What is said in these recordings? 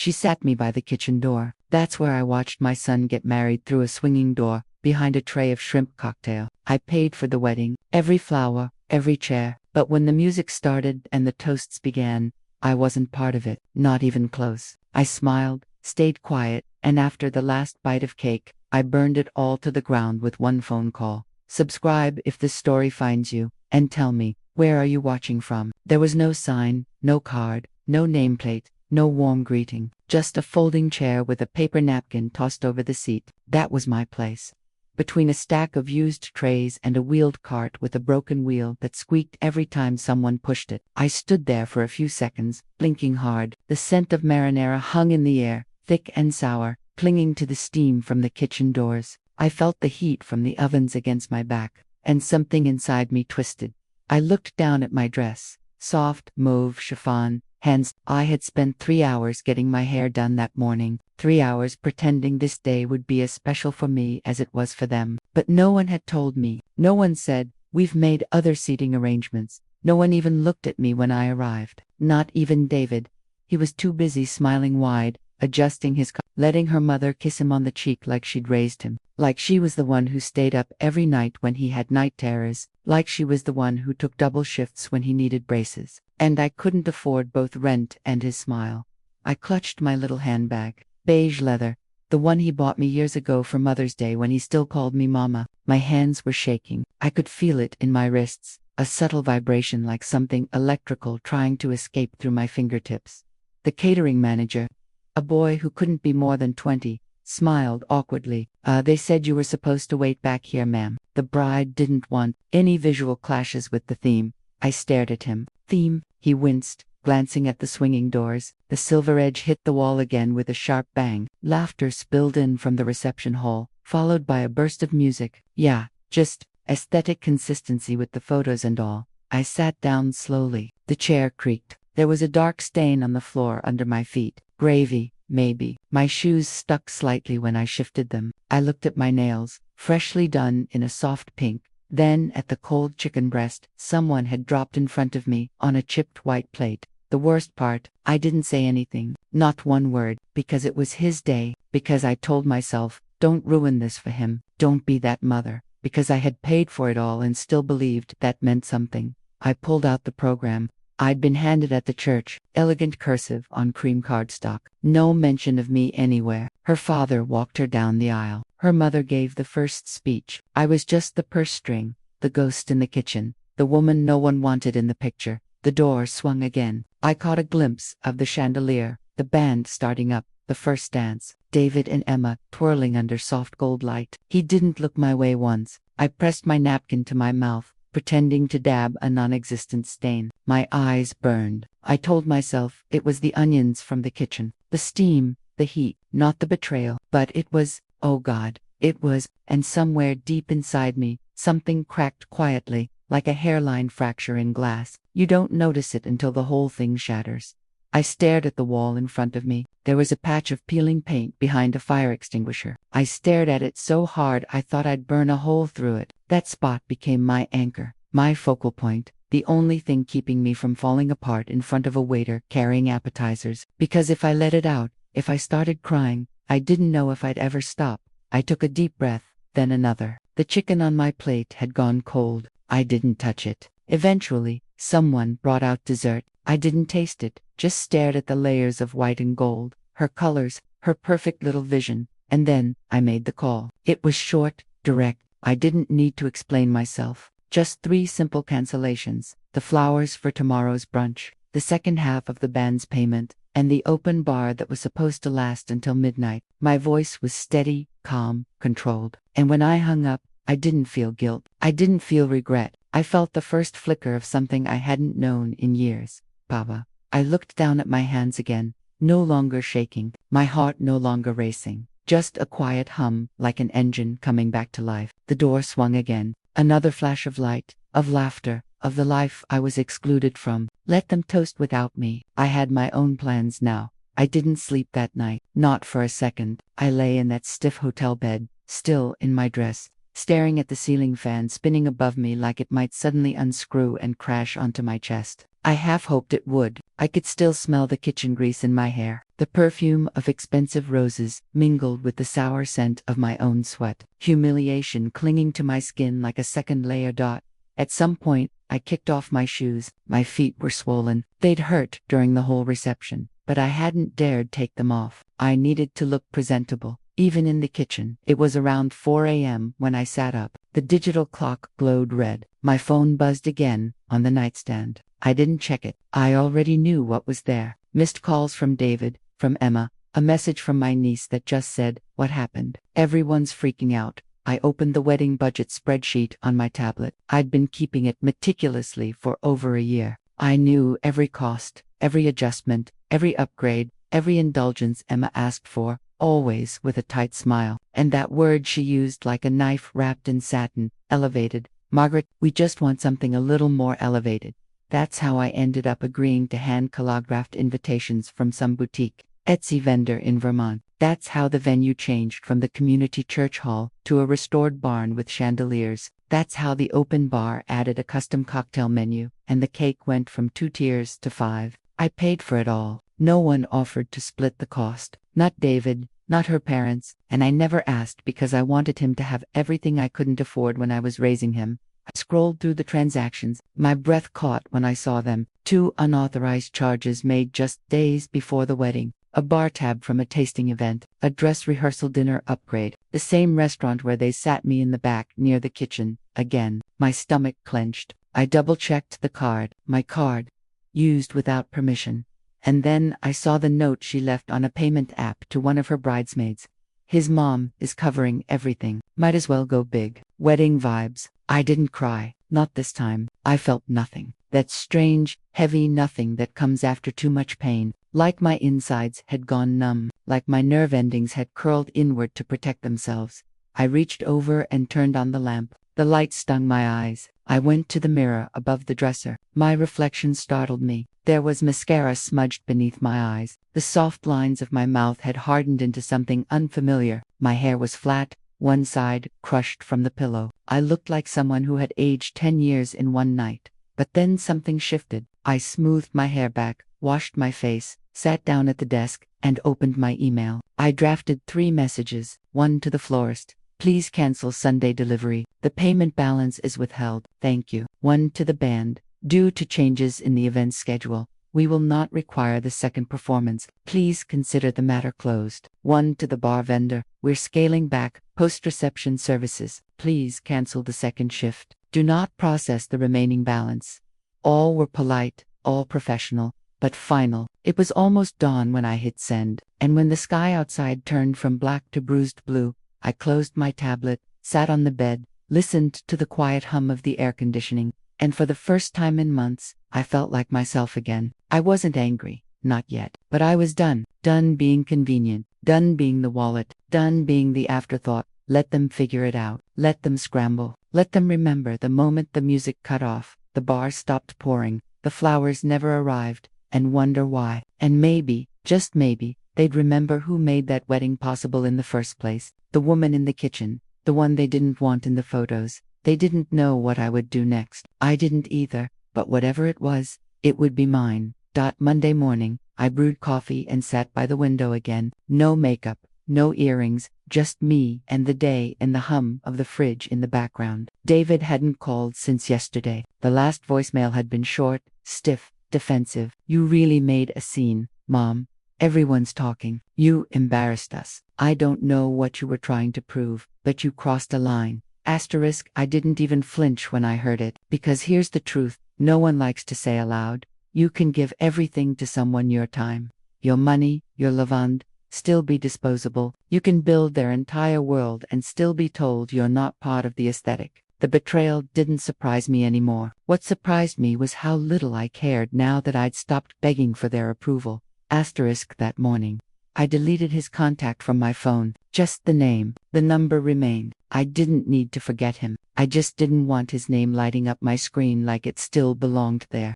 She sat me by the kitchen door. That's where I watched my son get married through a swinging door, behind a tray of shrimp cocktail. I paid for the wedding, every flower, every chair, but when the music started and the toasts began, I wasn't part of it, not even close. I smiled, stayed quiet, and after the last bite of cake, I burned it all to the ground with one phone call. Subscribe if this story finds you, and tell me, where are you watching from? There was no sign, no card, no nameplate, no warm greeting, just a folding chair with a paper napkin tossed over the seat. That was my place. Between a stack of used trays and a wheeled cart with a broken wheel that squeaked every time someone pushed it, I stood there for a few seconds, blinking hard. The scent of marinara hung in the air, thick and sour, clinging to the steam from the kitchen doors. I felt the heat from the ovens against my back, and something inside me twisted. I looked down at my dress, soft, mauve chiffon, hands. I had spent 3 hours getting my hair done that morning, 3 hours pretending this day would be as special for me as it was for them. But no one had told me. No one said, "We've made other seating arrangements." No one even looked at me when I arrived. Not even David. He was too busy smiling wide, adjusting his letting her mother kiss him on the cheek like she'd raised him, like she was the one who stayed up every night when he had night terrors, like she was the one who took double shifts when he needed braces. And I couldn't afford both rent and his smile. I clutched my little handbag, beige leather, the one he bought me years ago for Mother's Day when he still called me Mama. My hands were shaking. I could feel it in my wrists, a subtle vibration like something electrical trying to escape through my fingertips. The catering manager, a boy who couldn't be more than 20, smiled awkwardly. They said you were supposed to wait back here, ma'am. The bride didn't want any visual clashes with the theme. I stared at him. Theme? He winced, glancing at the swinging doors. The silver edge hit the wall again with a sharp bang. Laughter spilled in from the reception hall, followed by a burst of music. Yeah, just aesthetic consistency with the photos and all. I sat down slowly. The chair creaked. There was a dark stain on the floor under my feet. Gravy, maybe. My shoes stuck slightly when I shifted them. I looked at my nails, freshly done in a soft pink. Then at the cold chicken breast someone had dropped in front of me on a chipped white plate. The worst part, I didn't say anything, not one word, because it was his day, because I told myself, don't ruin this for him, don't be that mother, because I had paid for it all and still believed that meant something. I pulled out the program I'd been handed at the church, elegant cursive on cream cardstock. No mention of me anywhere. Her father walked her down the aisle. Her mother gave the first speech. I was just the purse string, the ghost in the kitchen, the woman no one wanted in the picture. The door swung again. I caught a glimpse of the chandelier, the band starting up, the first dance, David and Emma twirling under soft gold light. He didn't look my way once. I pressed my napkin to my mouth, pretending to dab a non-existent stain. My eyes burned. I told myself it was the onions from the kitchen, the steam, the heat, not the betrayal. But it was, oh God, it was, and somewhere deep inside me, something cracked quietly, like a hairline fracture in glass. You don't notice it until the whole thing shatters. I stared at the wall in front of me. There was a patch of peeling paint behind a fire extinguisher. I stared at it so hard I thought I'd burn a hole through it. That spot became my anchor, my focal point, the only thing keeping me from falling apart in front of a waiter carrying appetizers. Because if I let it out, if I started crying, I didn't know if I'd ever stop. I took a deep breath, then another. The chicken on my plate had gone cold. I didn't touch it. Eventually, someone brought out dessert. I didn't taste it, just stared at the layers of white and gold, her colors, her perfect little vision, and then I made the call. It was short, direct. I didn't need to explain myself. Just 3 simple cancellations: the flowers for tomorrow's brunch, the second half of the band's payment, and the open bar that was supposed to last until midnight. My voice was steady, calm, controlled. And when I hung up, I didn't feel guilt. I didn't feel regret. I felt the first flicker of something I hadn't known in years. Baba. I looked down at my hands again, no longer shaking, my heart no longer racing, just a quiet hum like an engine coming back to life. The door swung again. Another flash of light, of laughter, of the life I was excluded from. Let them toast without me. I had my own plans now. I didn't sleep that night, not for a second. I lay in that stiff hotel bed, still in my dress, staring at the ceiling fan spinning above me like it might suddenly unscrew and crash onto my chest. I half hoped it would. I could still smell the kitchen grease in my hair. The perfume of expensive roses mingled with the sour scent of my own sweat. Humiliation clinging to my skin like a second layer dot. At some point, I kicked off my shoes. My feet were swollen. They'd hurt during the whole reception, but I hadn't dared take them off. I needed to look presentable, even in the kitchen. It was around 4 a.m. when I sat up. The digital clock glowed red. My phone buzzed again on the nightstand. I didn't check it. I already knew what was there. Missed calls from David, from Emma, a message from my niece that just said, "What happened?" Everyone's freaking out. I opened the wedding budget spreadsheet on my tablet. I'd been keeping it meticulously for over a year. I knew every cost, every adjustment, every upgrade, every indulgence Emma asked for, always with a tight smile. And that word she used like a knife wrapped in satin, elevated. "Margaret, we just want something a little more elevated." That's how I ended up agreeing to hand calligraphed invitations from some boutique Etsy vendor in Vermont. That's how the venue changed from the community church hall to a restored barn with chandeliers. That's how the open bar added a custom cocktail menu, and the cake went from 2 tiers to 5. I paid for it all. No one offered to split the cost. Not David, not her parents, and I never asked because I wanted him to have everything I couldn't afford when I was raising him. I scrolled through the transactions. My breath caught when I saw them. 2 unauthorized charges made just days before the wedding. A bar tab from a tasting event. A dress rehearsal dinner upgrade. The same restaurant where they sat me in the back near the kitchen. Again, my stomach clenched. I double-checked the card. My card. Used without permission. And then I saw the note she left on a payment app to one of her bridesmaids. "His mom is covering everything. Might as well go big." Wedding vibes. I didn't cry. Not this time. I felt nothing. That strange, heavy nothing that comes after too much pain. Like my insides had gone numb. Like my nerve endings had curled inward to protect themselves. I reached over and turned on the lamp. The light stung my eyes. I went to the mirror above the dresser. My reflection startled me. There was mascara smudged beneath my eyes. The soft lines of my mouth had hardened into something unfamiliar. My hair was flat, one side crushed from the pillow. I looked like someone who had aged 10 years in one night. But then something shifted. I smoothed my hair back, washed my face, sat down at the desk, and opened my email. I drafted 3 messages. One to the florist. "Please cancel Sunday delivery. The payment balance is withheld. Thank you." One to the band. "Due to changes in the event schedule, we will not require the second performance. Please consider the matter closed." One to the bar vendor. "We're scaling back post-reception services. Please cancel the second shift. Do not process the remaining balance." All were polite, all professional, but final. It was almost dawn when I hit send, and when the sky outside turned from black to bruised blue, I closed my tablet, sat on the bed, listened to the quiet hum of the air conditioning, and for the first time in months, I felt like myself again. I wasn't angry, not yet, but I was done. Done being convenient, done being the wallet, done being the afterthought. Let them figure it out. Let them scramble. Let them remember the moment the music cut off, the bar stopped pouring, the flowers never arrived, and wonder why. And maybe, just maybe, they'd remember who made that wedding possible in the first place. The woman in the kitchen, the one they didn't want in the photos. They didn't know what I would do next. I didn't either, but whatever it was, it would be mine. Monday morning, I brewed coffee and sat by the window again. No makeup, no earrings, just me and the day and the hum of the fridge in the background. David hadn't called since yesterday. The last voicemail had been short, stiff, defensive. "You really made a scene, Mom. Everyone's talking. You embarrassed us. I don't know what you were trying to prove, but you crossed a line." Asterisk, I didn't even flinch when I heard it, because here's the truth, no one likes to say aloud. You can give everything to someone your time. Your money, your lavand, still be disposable. You can build their entire world and still be told you're not part of the aesthetic. The betrayal didn't surprise me anymore. What surprised me was how little I cared now that I'd stopped begging for their approval. Asterisk, that morning, I deleted his contact from my phone. Just the name. The number remained. I didn't need to forget him. I just didn't want his name lighting up my screen like it still belonged there.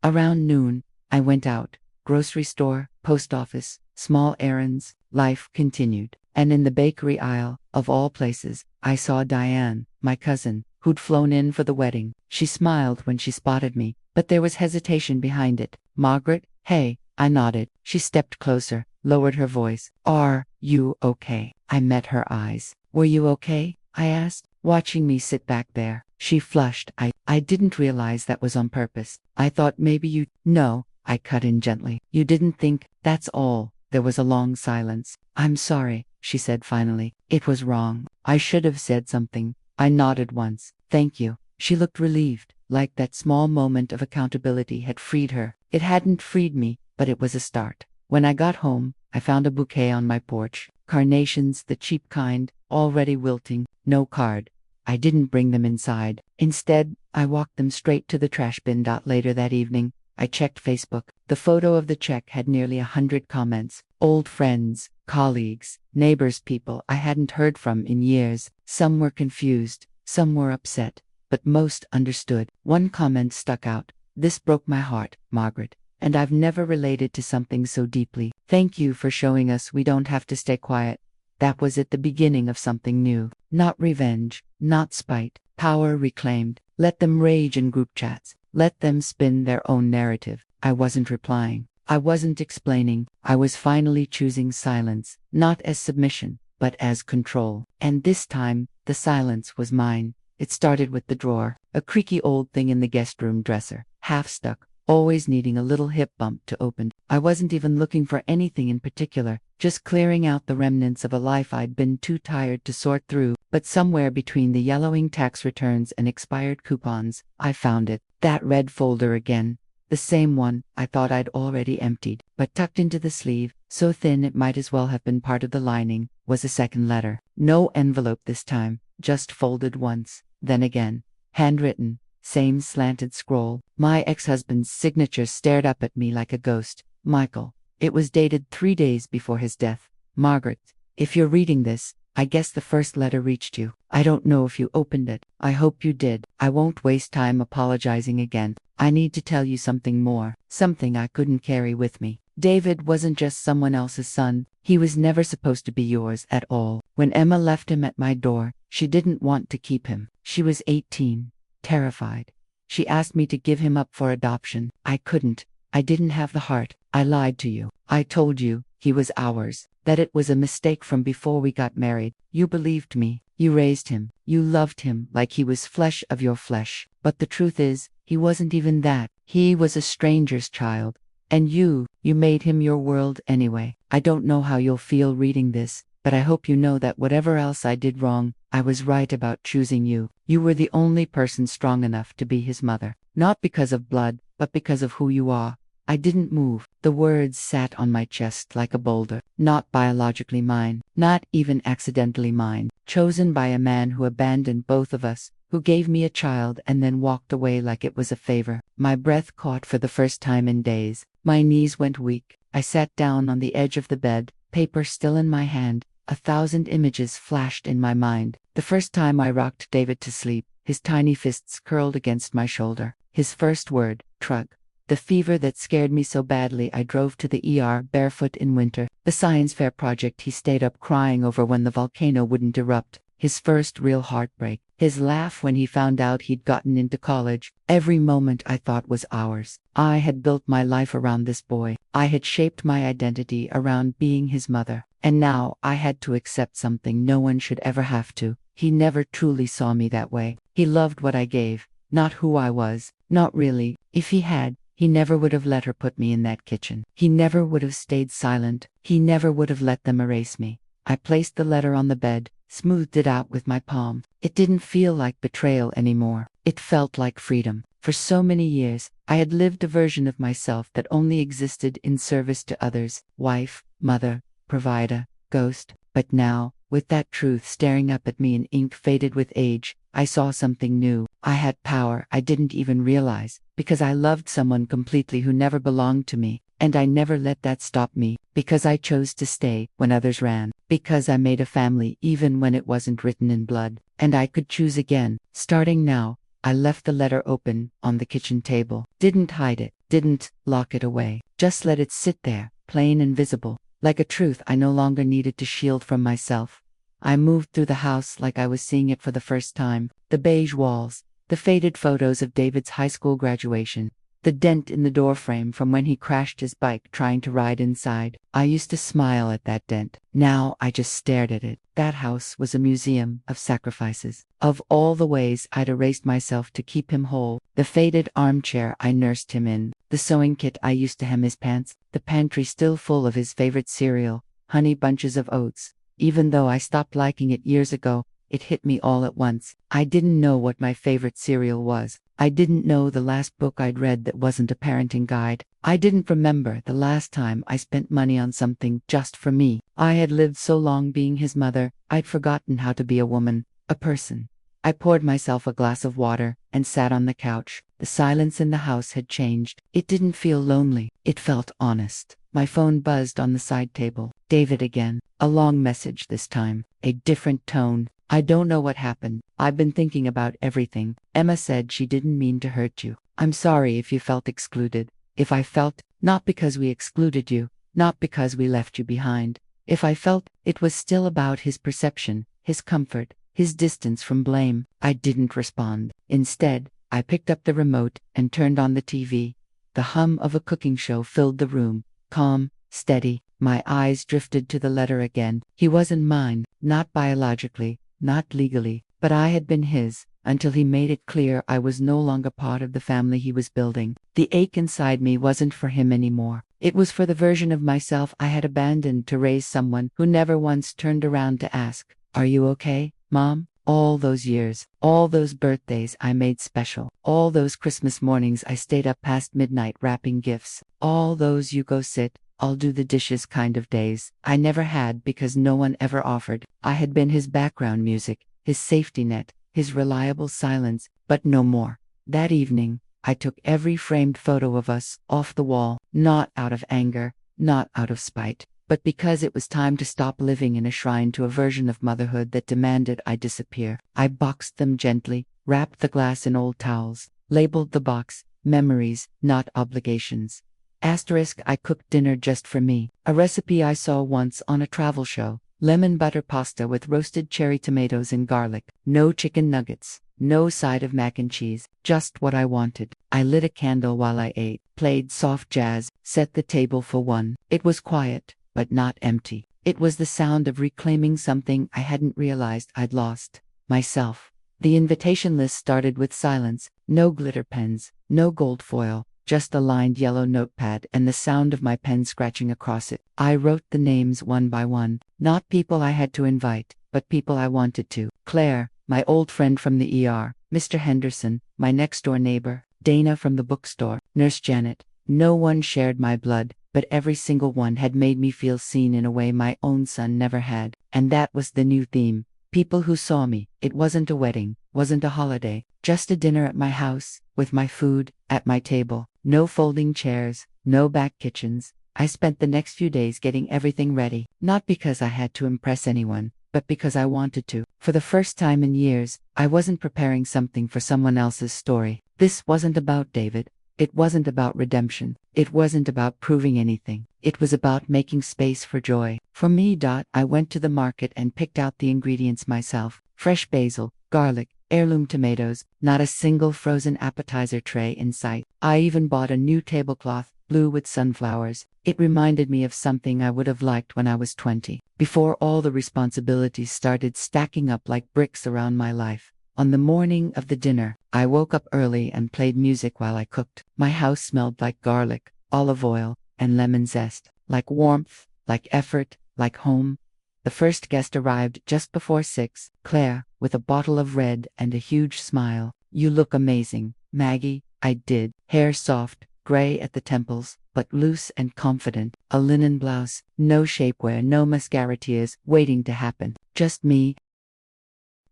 Around noon, I went out. Grocery store, post office, small errands. Life continued. And in the bakery aisle, of all places, I saw Diane, my cousin, who'd flown in for the wedding. She smiled when she spotted me, but there was hesitation behind it. "Margaret, hey," I nodded. She stepped closer, lowered her voice. "Are you okay?" I met her eyes. "Were you okay?" I asked, watching me sit back there. She flushed. I didn't realize that was on purpose. I thought maybe you." "No," I cut in gently. "You didn't think, that's all." There was a long silence. "I'm sorry," she said finally. "It was wrong. I should have said something." I nodded once. "Thank you." She looked relieved, like that small moment of accountability had freed her. It hadn't freed me, but it was a start. When I got home, I found a bouquet on my porch. Carnations, the cheap kind, already wilting, no card. I didn't bring them inside. Instead, I walked them straight to the trash bin. Later that evening, I checked Facebook. The photo of the check had nearly 100 comments. Old friends, colleagues, neighbors, people I hadn't heard from in years. Some were confused, some were upset, but most understood. One comment stuck out. "This broke my heart, Margaret, and I've never related to something so deeply. Thank you for showing us we don't have to stay quiet." That was at the beginning of something new. Not revenge, not spite, power reclaimed. Let them rage in group chats. Let them spin their own narrative. I wasn't replying. I wasn't explaining. I was finally choosing silence, not as submission, but as control. And this time, the silence was mine. It started with the drawer, a creaky old thing in the guest room dresser, half stuck, always needing a little hip bump to open. I wasn't even looking for anything in particular, just clearing out the remnants of a life I'd been too tired to sort through. But somewhere between the yellowing tax returns and expired coupons, I found it. That red folder again. The same one I thought I'd already emptied, but tucked into the sleeve, so thin it might as well have been part of the lining, was a second letter. No envelope this time, just folded once, then again. Handwritten. Same slanted scroll. My ex-husband's signature stared up at me like a ghost. "Michael." It was dated 3 days before his death. "Margaret, if you're reading this, I guess the first letter reached you. I don't know if you opened it. I hope you did. I won't waste time apologizing again. I need to tell you something more, something I couldn't carry with me. David wasn't just someone else's son. He was never supposed to be yours at all. When Emma left him at my door, she didn't want to keep him. She was 18. Terrified. She asked me to give him up for adoption. I couldn't. I didn't have the heart. I lied to you. I told you he was ours, that it was a mistake from before we got married. You believed me. You raised him. You loved him like he was flesh of your flesh. But the truth is, he wasn't even that. He was a stranger's child. And you made him your world anyway. I don't know how you'll feel reading this, but I hope you know that whatever else I did wrong, I was right about choosing you. You were the only person strong enough to be his mother. Not because of blood, but because of who you are. I didn't move. The words sat on my chest like a boulder. Not biologically mine. Not even accidentally mine. Chosen by a man who abandoned both of us, who gave me a child and then walked away like it was a favor. My breath caught for the first time in days. My knees went weak. I sat down on the edge of the bed, paper still in my hand. 1,000 images flashed in my mind. The first time I rocked David to sleep, his tiny fists curled against my shoulder. His first word, "Trug." The fever that scared me so badly I drove to the ER barefoot in winter. The science fair project he stayed up crying over when the volcano wouldn't erupt. His first real heartbreak. His laugh when he found out he'd gotten into college. Every moment I thought was ours. I had built my life around this boy. I had shaped my identity around being his mother. And now I had to accept something no one should ever have to. He never truly saw me that way. He loved what I gave, not who I was. Not really. If he had, he never would have let her put me in that kitchen. He never would have stayed silent. He never would have let them erase me. I placed the letter on the bed, smoothed it out with my palm. It didn't feel like betrayal anymore. It felt like freedom. For so many years, I had lived a version of myself that only existed in service to others. Wife, mother, provider, ghost. But now, with that truth staring up at me in ink faded with age, I saw something new. I had power I didn't even realize, because I loved someone completely who never belonged to me. And I never let that stop me, because I chose to stay when others ran, because I made a family even when it wasn't written in blood. And I could choose again. Starting now, I left the letter open on the kitchen table. Didn't hide it, didn't lock it away. Just let it sit there, plain and visible, like a truth I no longer needed to shield from myself. I moved through the house like I was seeing it for the first time. The beige walls, the faded photos of David's high school graduation, the dent in the doorframe from when he crashed his bike trying to ride inside. I used to smile at that dent. Now I just stared at it. That house was a museum of sacrifices. Of all the ways I'd erased myself to keep him whole, the faded armchair I nursed him in, the sewing kit I used to hem his pants, the pantry still full of his favorite cereal, Honey Bunches of Oats. Even though I stopped liking it years ago, it hit me all at once. I didn't know what my favorite cereal was. I didn't know the last book I'd read that wasn't a parenting guide. I didn't remember the last time I spent money on something just for me. I had lived so long being his mother, I'd forgotten how to be a woman, a person. I poured myself a glass of water and sat on the couch. The silence in the house had changed. It didn't feel lonely. It felt honest. My phone buzzed on the side table. David again. A long message this time. A different tone. I don't know what happened. I've been thinking about everything. Emma said she didn't mean to hurt you. I'm sorry if you felt excluded. If I felt, not because we excluded you, not because we left you behind. If I felt, it was still about his perception, his comfort, his distance from blame. I didn't respond. Instead, I picked up the remote and turned on the TV. The hum of a cooking show filled the room. Calm, steady. My eyes drifted to the letter again. He wasn't mine, not biologically, not legally, but I had been his, until he made it clear I was no longer part of the family he was building. The ache inside me wasn't for him anymore. It was for the version of myself I had abandoned to raise someone who never once turned around to ask, "Are you okay, Mom?" All those years, all those birthdays I made special, all those Christmas mornings I stayed up past midnight wrapping gifts, all those "you go sit, I'll do the dishes" kind of days, I never had because no one ever offered. I had been his background music, his safety net, his reliable silence, but no more. That evening, I took every framed photo of us off the wall, not out of anger, not out of spite, but because it was time to stop living in a shrine to a version of motherhood that demanded I disappear. I boxed them gently, wrapped the glass in old towels, labeled the box, "Memories, not obligations." Asterisk, I cooked dinner just for me. A recipe I saw once on a travel show. Lemon butter pasta with roasted cherry tomatoes and garlic. No chicken nuggets. No side of mac and cheese. Just what I wanted. I lit a candle while I ate, played soft jazz, set the table for one. It was quiet, but not empty. It was the sound of reclaiming something I hadn't realized I'd lost. Myself. The invitation list started with silence. No glitter pens. No gold foil. Just a lined yellow notepad and the sound of my pen scratching across it. I wrote the names one by one. Not people I had to invite, but people I wanted to. Claire, my old friend from the ER. Mr. Henderson, my next-door neighbor. Dana from the bookstore. Nurse Janet. No one shared my blood, but every single one had made me feel seen in a way my own son never had. And that was the new theme. People who saw me. It wasn't a wedding, wasn't a holiday, just a dinner at my house, with my food, at my table. No folding chairs, no back kitchens. I spent the next few days getting everything ready, not because I had to impress anyone, but because I wanted to. For the first time in years, I wasn't preparing something for someone else's story. This wasn't about David. It wasn't about redemption. It wasn't about proving anything. It was about making space for joy. For me. I went to the market and picked out the ingredients myself. Fresh basil, garlic, heirloom tomatoes, not a single frozen appetizer tray in sight. I even bought a new tablecloth, blue with sunflowers. It reminded me of something I would have liked when I was 20, before all the responsibilities started stacking up like bricks around my life. On the morning of the dinner, I woke up early and played music while I cooked. My house smelled like garlic, olive oil, and lemon zest, like warmth, like effort, like home. The first guest arrived just before 6, Claire, with a bottle of red and a huge smile. "You look amazing, Maggie." I did. Hair soft, gray at the temples, but loose and confident. A linen blouse, no shapewear, no mascara tears waiting to happen. Just me.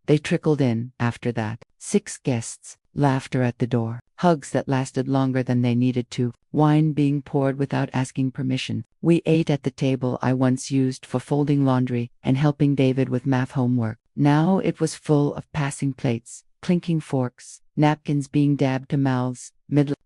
They trickled in, after that. 6 guests, laughter at the door, hugs that lasted longer than they needed to, wine being poured without asking permission. We ate at the table I once used for folding laundry and helping David with math homework. Now it was full of passing plates, clinking forks, napkins being dabbed to mouths.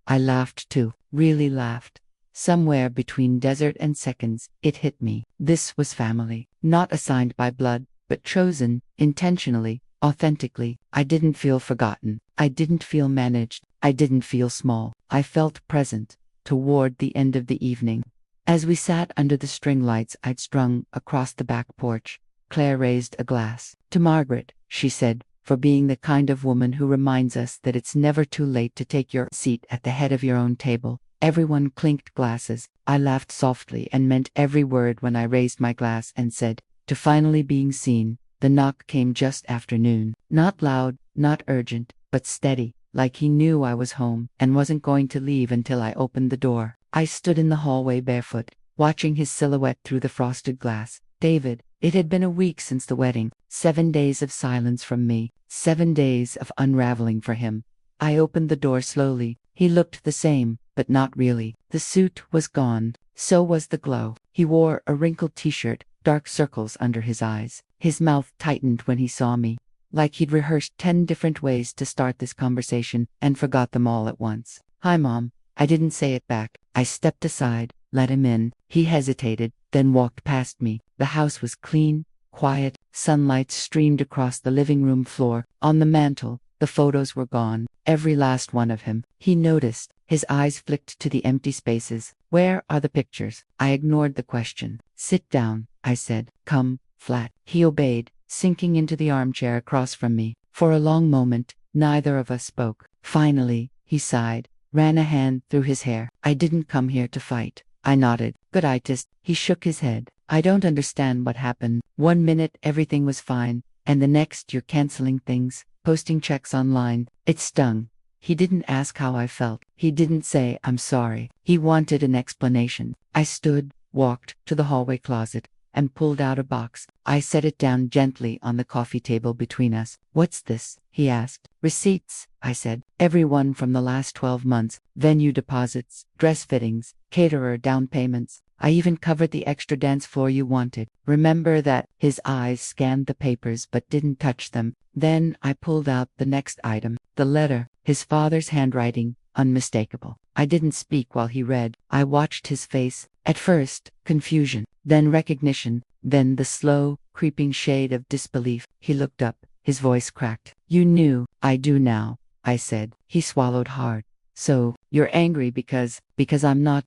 I laughed too, really laughed. Somewhere between desert and seconds, it hit me. This was family, not assigned by blood, but chosen, intentionally, authentically. I didn't feel forgotten. I didn't feel managed. I didn't feel small. I felt present. Toward the end of the evening, as we sat under the string lights I'd strung across the back porch, Claire raised a glass. To Margaret, she said, for being the kind of woman who reminds us that it's never too late to take your seat at the head of your own table. Everyone clinked glasses. I laughed softly and meant every word when I raised my glass and said, to finally being seen. The knock came just after noon. Not loud, not urgent, but steady, like he knew I was home and wasn't going to leave until I opened the door. I stood in the hallway barefoot, watching his silhouette through the frosted glass. David. It had been a week since the wedding, 7 days of silence from me, 7 days of unraveling for him. I opened the door slowly. He looked the same, but not really. The suit was gone. So was the glow. He wore a wrinkled t-shirt, dark circles under his eyes. His mouth tightened when he saw me, like he'd rehearsed 10 different ways to start this conversation and forgot them all at once. Hi, Mom. I didn't say it back. I stepped aside, let him in. He hesitated, then walked past me. The house was clean, quiet. Sunlight streamed across the living room floor. On the mantel, the photos were gone, every last one of him. He noticed. His eyes flicked to the empty spaces. Where are the pictures? I ignored the question. Sit down, I said. Come, flat. He obeyed, sinking into the armchair across from me. For a long moment, neither of us spoke. Finally, he sighed, ran a hand through his hair. I didn't come here to fight. I nodded. Good idea. He shook his head. I don't understand what happened. 1 minute everything was fine, and the next you're canceling things, posting checks online. It stung. He didn't ask how I felt. He didn't say I'm sorry. He wanted an explanation. I stood, walked to the hallway closet, and pulled out a box. I set it down gently on the coffee table between us. What's this? He asked. Receipts, I said. Every one from the last 12 months. Venue deposits, dress fittings, caterer down payments. I even covered the extra dance floor you wanted. Remember that? His eyes scanned the papers but didn't touch them. Then I pulled out the next item. The letter. His father's handwriting, unmistakable. I didn't speak while he read. I watched his face. At first, confusion, then recognition, then the slow, creeping shade of disbelief. He looked up. His voice cracked. You knew. I do now, I said. He swallowed hard. So, you're angry because I'm not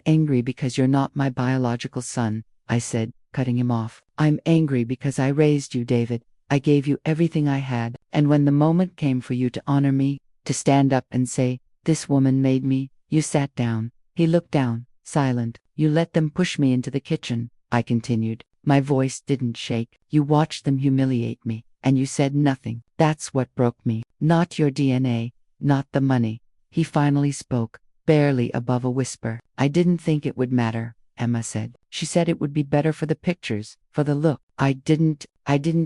angry because you're not my biological son, I said, cutting him off. I'm angry because I raised you, David. I gave you everything I had, and when the moment came for you to honor me, to stand up and say, this woman made me, you sat down. He looked down, silent. You let them push me into the kitchen, I continued. My voice didn't shake. You watched them humiliate me, and you said nothing. That's what broke me. Not your DNA, not the money. He finally spoke, barely above a whisper. I didn't think it would matter, Emma said. She said it would be better for the pictures, for the look. I didn't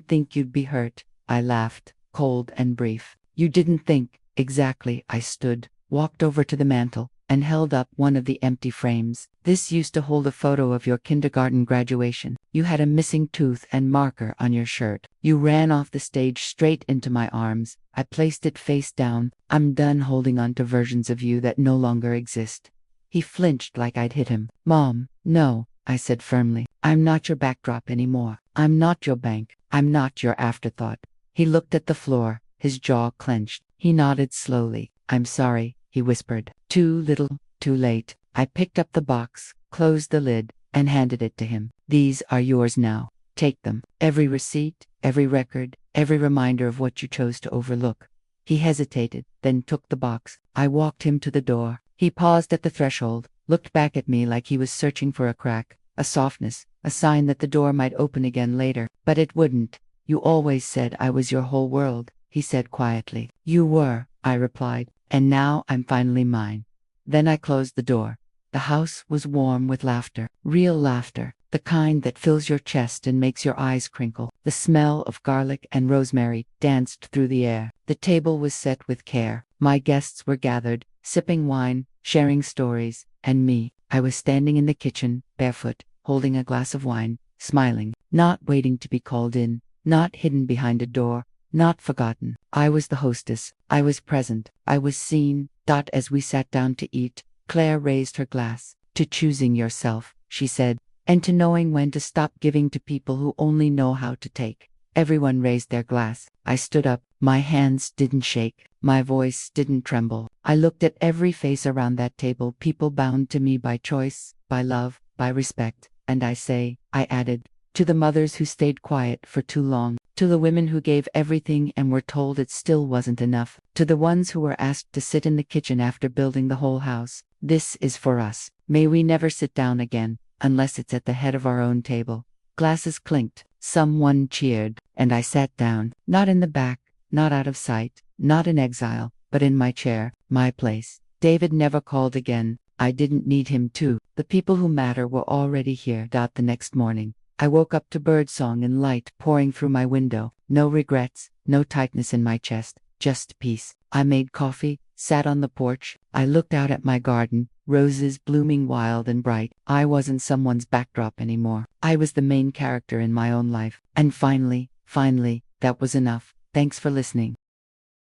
think you'd be hurt. I laughed, cold and brief. You didn't think. Exactly. I stood, walked over to the mantel, and held up one of the empty frames. This used to hold a photo of your kindergarten graduation. You had a missing tooth and marker on your shirt. You ran off the stage straight into my arms. I placed it face down. I'm done holding on to versions of you that no longer exist. He flinched like I'd hit him. Mom, no, I said firmly. I'm not your backdrop anymore. I'm not your bank. I'm not your afterthought. He looked at the floor, his jaw clenched. He nodded slowly. I'm sorry, he whispered. Too little, too late. I picked up the box, closed the lid, and handed it to him. These are yours now. Take them. Every receipt, every record, every reminder of what you chose to overlook. He hesitated, then took the box. I walked him to the door. He paused at the threshold, looked back at me like he was searching for a crack, a softness, a sign that the door might open again later. But it wouldn't. You always said I was your whole world, he said quietly. You were, I replied, and now I'm finally mine. Then I closed the door. The house was warm with laughter, real laughter, the kind that fills your chest and makes your eyes crinkle. The smell of garlic and rosemary danced through the air. The table was set with care. My guests were gathered, sipping wine, sharing stories, and me. I was standing in the kitchen, barefoot, holding a glass of wine, smiling, not waiting to be called in, not hidden behind a door, not forgotten. I was the hostess. I was present. I was seen. As we sat down to eat, Claire raised her glass. To choosing yourself, she said, and to knowing when to stop giving to people who only know how to take. Everyone raised their glass. I stood up. My hands didn't shake. My voice didn't tremble. I looked at every face around that table, people bound to me by choice, by love, by respect, and I added, to the mothers who stayed quiet for too long, to the women who gave everything and were told it still wasn't enough, to the ones who were asked to sit in the kitchen after building the whole house. This is for us. May we never sit down again, unless it's at the head of our own table. Glasses clinked, someone cheered, and I sat down, not in the back, not out of sight, not in exile, but in my chair, my place. David never called again. I didn't need him to. The people who matter were already here. The next morning, I woke up to birdsong and light pouring through my window. No regrets, no tightness in my chest, just peace. I made coffee, sat on the porch. I looked out at my garden, roses blooming wild and bright. I wasn't someone's backdrop anymore. I was the main character in my own life. And finally, that was enough. Thanks for listening.